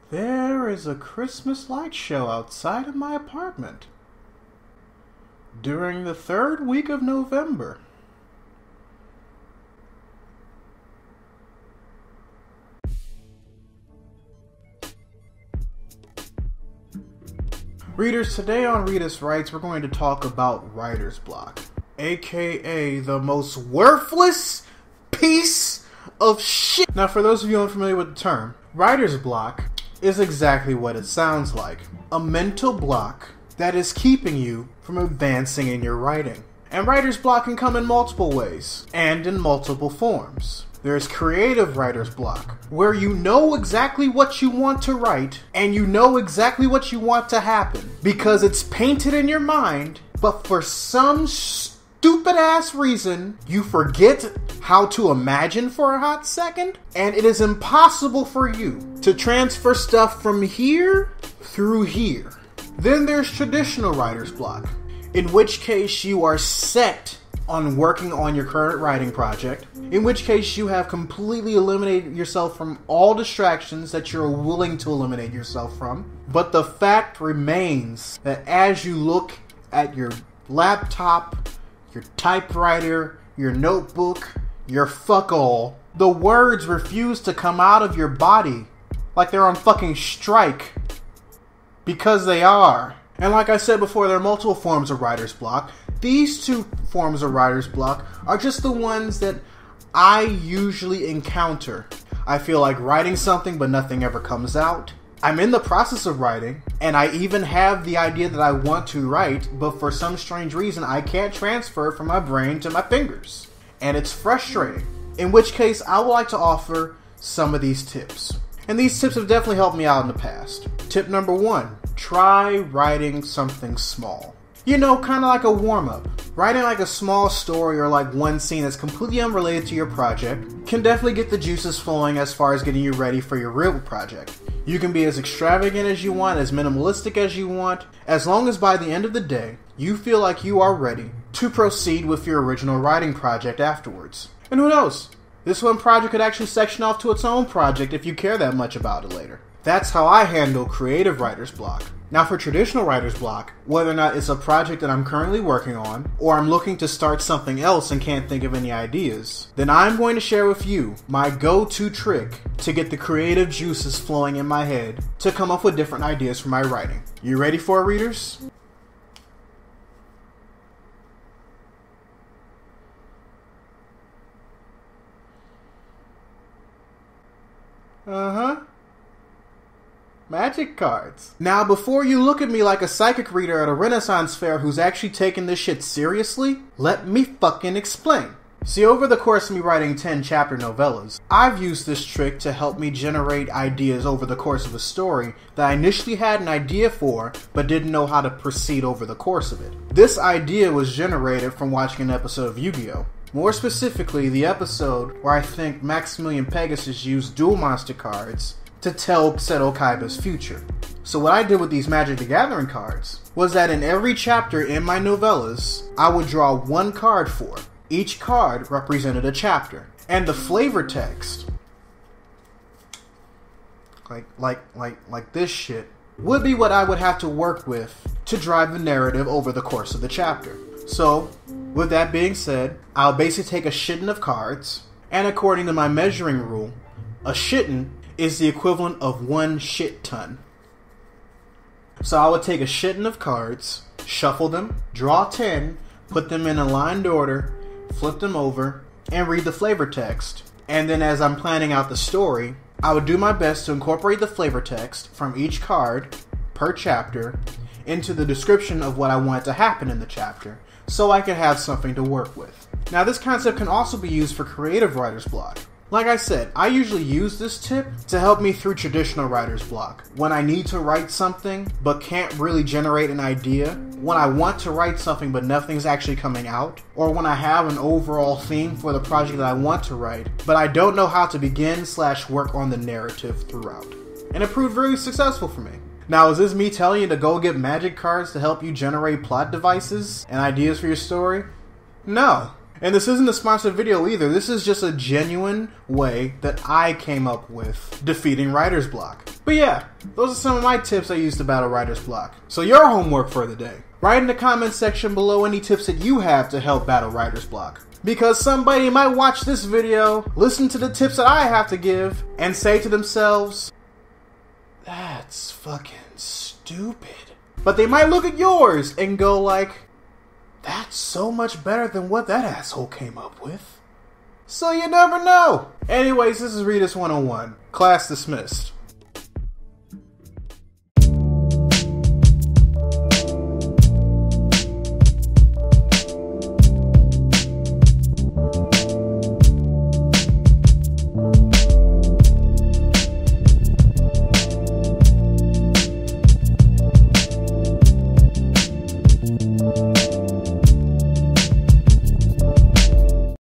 There is a Christmas light show outside of my apartment during the third week of November. Readers, today on Readus Rites, we're going to talk about writer's block, aka the most worthless piece of shit. Now, for those of you unfamiliar with the term, writer's block is exactly what it sounds like. A mental block that is keeping you from advancing in your writing. And writer's block can come in multiple ways, and in multiple forms. There's creative writer's block, where you know exactly what you want to write, and you know exactly what you want to happen, because it's painted in your mind, but for some stupid ass reason, you forget how to imagine for a hot second, and it is impossible for you to transfer stuff from here through here. Then there's traditional writer's block, in which case you are set on working on your current writing project, in which case you have completely eliminated yourself from all distractions that you're willing to eliminate yourself from. But the fact remains that as you look at your laptop, your typewriter, your notebook, your fuck all, the words refuse to come out of your body like they're on fucking strike. Because they are. And like I said before, there are multiple forms of writer's block. These two forms of writer's block are just the ones that I usually encounter. I feel like writing something but nothing ever comes out. I'm in the process of writing, and I even have the idea that I want to write, but for some strange reason I can't transfer it from my brain to my fingers. And it's frustrating. In which case, I would like to offer some of these tips. And these tips have definitely helped me out in the past. Tip number 1, try writing something small. You know, kind of like a warm-up. Writing like a small story or like one scene that's completely unrelated to your project can definitely get the juices flowing as far as getting you ready for your real project. You can be as extravagant as you want, as minimalistic as you want, as long as by the end of the day, you feel like you are ready to proceed with your original writing project afterwards. And who knows? This one project could actually section off to its own project if you care that much about it later. That's how I handle creative writer's block. Now for traditional writer's block, whether or not it's a project that I'm currently working on, or I'm looking to start something else and can't think of any ideas, then I'm going to share with you my go-to trick to get the creative juices flowing in my head to come up with different ideas for my writing. You ready for it, readers? Magic cards. Now, before you look at me like a psychic reader at a Renaissance fair who's actually taking this shit seriously, let me fucking explain. See, over the course of me writing 10 chapter novellas, I've used this trick to help me generate ideas over the course of a story that I initially had an idea for, but didn't know how to proceed over the course of it. This idea was generated from watching an episode of Yu-Gi-Oh! More specifically, the episode where I think Maximilian Pegasus used dual monster cards to tell Seto Kaiba's future. So what I did with these Magic the Gathering cards was that in every chapter in my novellas, I would draw one card for. Each card represented a chapter. And the flavor text, like this shit, would be what I would have to work with to drive the narrative over the course of the chapter. So, with that being said, I'll basically take a shitton of cards, and according to my measuring rule, a shitton is the equivalent of 1 shit ton. So I would take a shitton of cards, shuffle them, draw 10, put them in aligned order, flip them over, and read the flavor text. And then as I'm planning out the story, I would do my best to incorporate the flavor text from each card, per chapter, into the description of what I want to happen in the chapter, so I can have something to work with. Now this concept can also be used for creative writer's block. Like I said, I usually use this tip to help me through traditional writer's block. When I need to write something, but can't really generate an idea. When I want to write something, but nothing's actually coming out. Or when I have an overall theme for the project that I want to write, but I don't know how to begin/work on the narrative throughout. And it proved very successful for me. Now, is this me telling you to go get magic cards to help you generate plot devices and ideas for your story? No. And this isn't a sponsored video either. This is just a genuine way that I came up with defeating writer's block. But yeah, those are some of my tips I use to battle writer's block. So your homework for the day. Write in the comment section below any tips that you have to help battle writer's block. Because somebody might watch this video, listen to the tips that I have to give, and say to themselves, that's fucking stupid. But they might look at yours and go like, that's so much better than what that asshole came up with. So you never know. Anyways, this is Readus 101. Class dismissed.